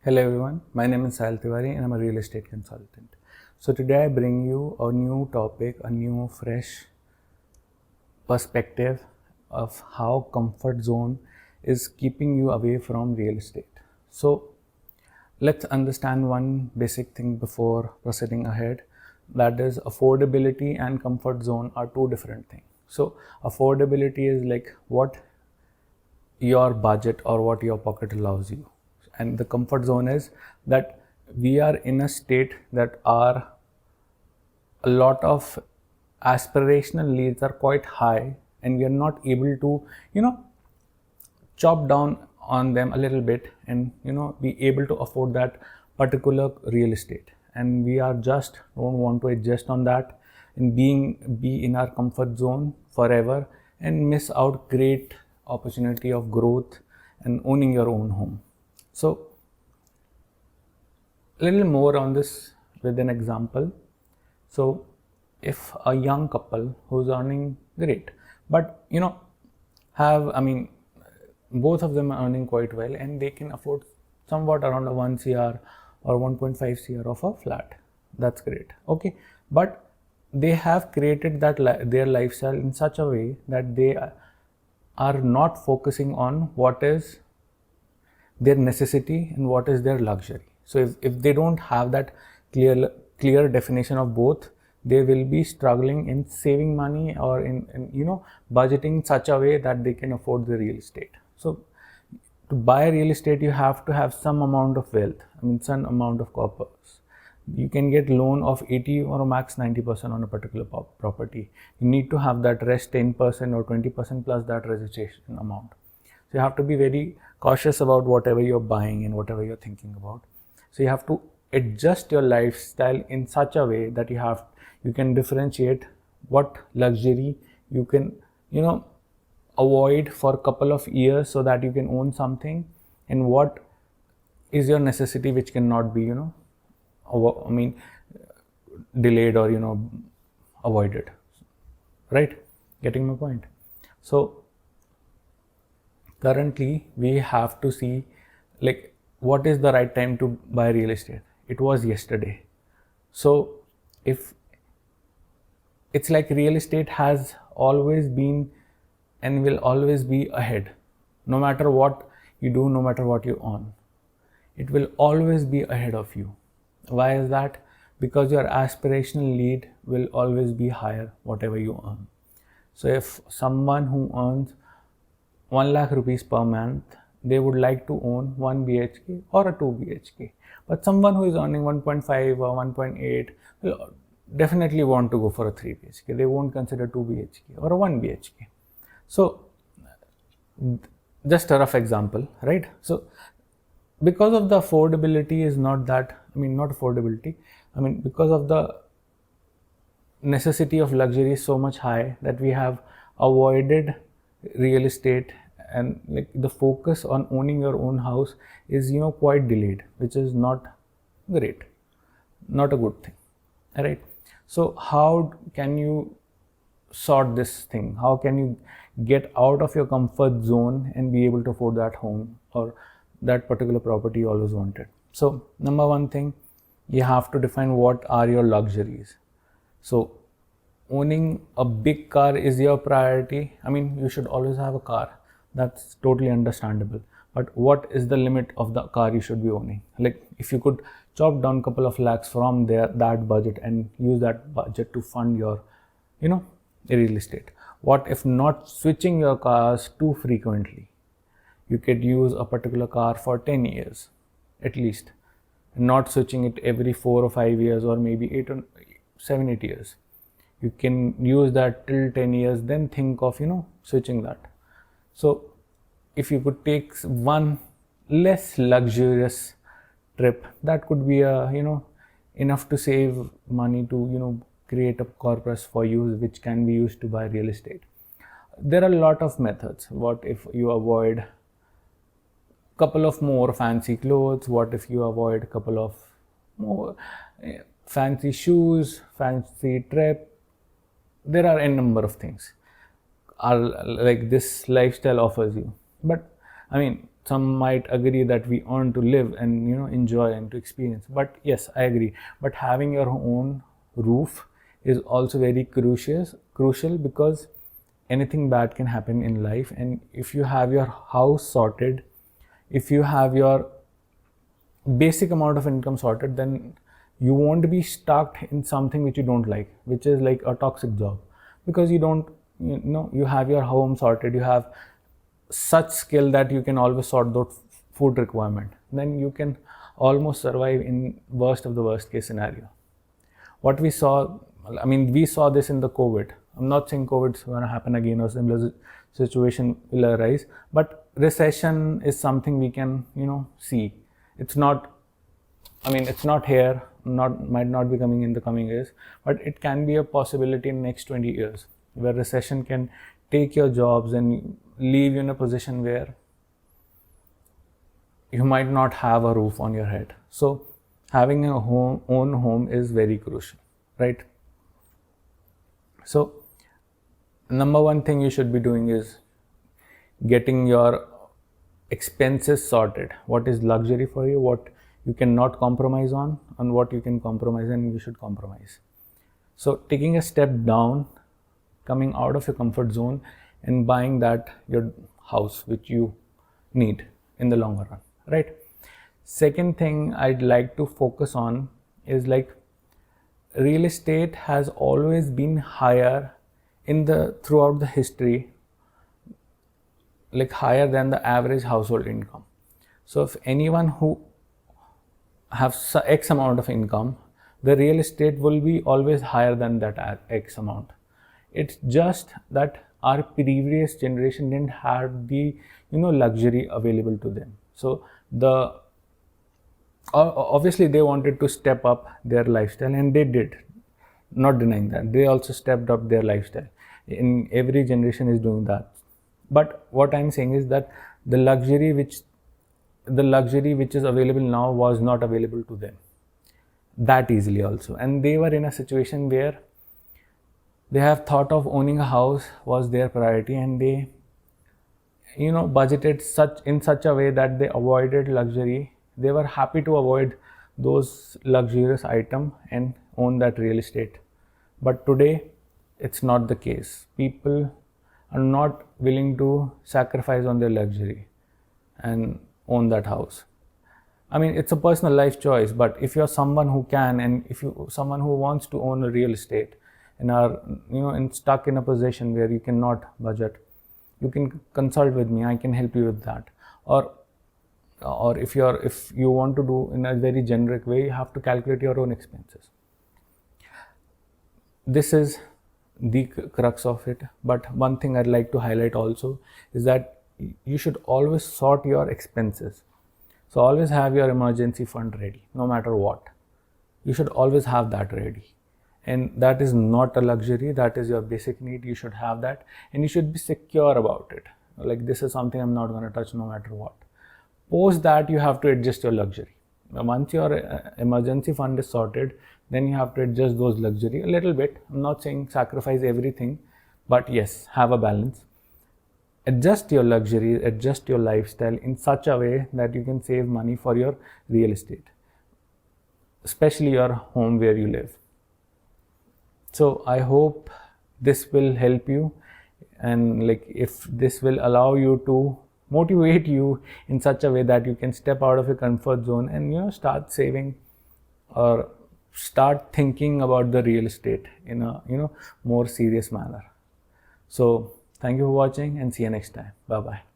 Hello everyone, my name is Sahil and I'm a real estate consultant. So today I bring you a new topic, a new fresh perspective of how comfort zone is keeping you away from real estate. So let's understand one basic thing before proceeding ahead. That is, affordability and comfort zone are two different things. So affordability is like what your budget or what your pocket allows you, and the comfort zone is that we are in a state that are a lot of aspirational needs are quite high, and we are not able to chop down on them a little bit and be able to afford that particular real estate, and we are just don't want to adjust on that and be in our comfort zone forever and miss out great opportunity of growth and owning your own home. So a little more on this with an example. So if a young couple who's earning great, but have both of them are earning quite well and they can afford somewhat around a 1 cr or 1.5 cr of a flat, that's great, okay, but they have created that their lifestyle in such a way that they are not focusing on what is their necessity and what is their luxury. So if they don't have that clear definition of both, they will be struggling in saving money or in budgeting such a way that they can afford the real estate. So to buy real estate, you have to have some amount of wealth, some amount of corpus. You can get loan of 80 or max 90% on a particular property. You need to have that rest 10% or 20% plus that registration amount. So you have to be very cautious about whatever you're buying and whatever you're thinking about. So you have to adjust your lifestyle in such a way that you can differentiate what luxury you can avoid for a couple of years so that you can own something, and what is your necessity which cannot be delayed or avoided, right? Getting my point? So currently we have to see like what is the right time to buy real estate. It was yesterday. So if it's like real estate has always been and will always be ahead, no matter what you do, no matter what you earn, it will always be ahead of you. Why is that? Because your aspirational need will always be higher whatever you earn. So if someone who earns 1 lakh rupees per month, they would like to own 1 BHK or a 2 BHK. But someone who is earning 1.5 or 1.8 will definitely want to go for a 3 BHK. They won't consider 2 BHK or a 1 BHK. So just a rough example, right? So because of the affordability is not that, not affordability, because of the necessity of luxury is so much high that we have avoided real estate, and like the focus on owning your own house is quite delayed, which is not great, not a good thing, right? So how can you sort this thing? How can you get out of your comfort zone and be able to afford that home or that particular property you always wanted? So number one thing, you have to define what are your luxuries. So owning a big car is your priority. You should always have a car. That's totally understandable. But what is the limit of the car you should be owning? Like if you could chop down a couple of lakhs from that budget and use that budget to fund your, real estate. What if not switching your cars too frequently? You could use a particular car for 10 years at least, not switching it every 4 or 5 years or maybe 8 years. You can use that till 10 years, then think of switching that. So if you could take one less luxurious trip, that could be enough to save money to create a corpus for you which can be used to buy real estate. There are a lot of methods. What if you avoid couple of more fancy clothes? What if you avoid a couple of more fancy shoes, fancy trip? There are a number of things like this lifestyle offers you. But some might agree that we earn to live and enjoy and to experience. But yes, I agree. But having your own roof is also very crucial, because anything bad can happen in life. And if you have your house sorted, if you have your basic amount of income sorted, then you won't be stuck in something which you don't like, which is like a toxic job, because you have your home sorted, you have such skill that you can always sort those food requirement, then you can almost survive in worst of the worst case scenario. What we saw, I mean, we saw this in the COVID. I'm not saying COVID is going to happen again or similar situation will arise, but recession is something we can see. It's not, I mean, it's not here, might not be coming in the coming years, but it can be a possibility in next 20 years, where recession can take your jobs and leave you in a position where you might not have a roof on your head. So having a own home is very crucial, right? So number one thing you should be doing is getting your expenses sorted. What is luxury for you, what you cannot compromise on, and what you can compromise and you should compromise. So taking a step down, coming out of your comfort zone and buying that your house which you need in the longer run, right? Second thing I'd like to focus on is, like, real estate has always been higher throughout the history, like higher than the average household income. So if anyone who have X amount of income, the real estate will be always higher than that X amount. It's just that our previous generation didn't have the luxury available to them. So obviously they wanted to step up their lifestyle, and they did, not denying that. They also stepped up their lifestyle. In every generation is doing that. But what I'm saying is that the luxury which is available now was not available to them that easily also. And they were in a situation where they have thought of owning a house was their priority, and they budgeted in such a way that they avoided luxury. They were happy to avoid those luxurious items and own that real estate. But today it's not the case. People are not willing to sacrifice on their luxury and own that house. I mean, it's a personal life choice, but if you're someone who can, and if you someone who wants to own a real estate and are stuck in a position where you cannot budget, you can consult with me. I can help you with that. Or if you want to do in a very generic way, you have to calculate your own expenses. This is the crux of it. But one thing I'd like to highlight also is that you should always sort your expenses. So always have your emergency fund ready, no matter what. You should always have that ready. And that is not a luxury, that is your basic need. You should have that, and you should be secure about it. Like, this is something I'm not going to touch no matter what. Post that, you have to adjust your luxury. Once your emergency fund is sorted, then you have to adjust those luxury a little bit. I'm not saying sacrifice everything, but yes, have a balance. Adjust your luxury, adjust your lifestyle in such a way that you can save money for your real estate, especially your home where you live. So I hope this will help you, and like, if this will allow you to motivate you in such a way that you can step out of your comfort zone and start saving or start thinking about the real estate in a more serious manner. So thank you for watching, and see you next time. Bye bye.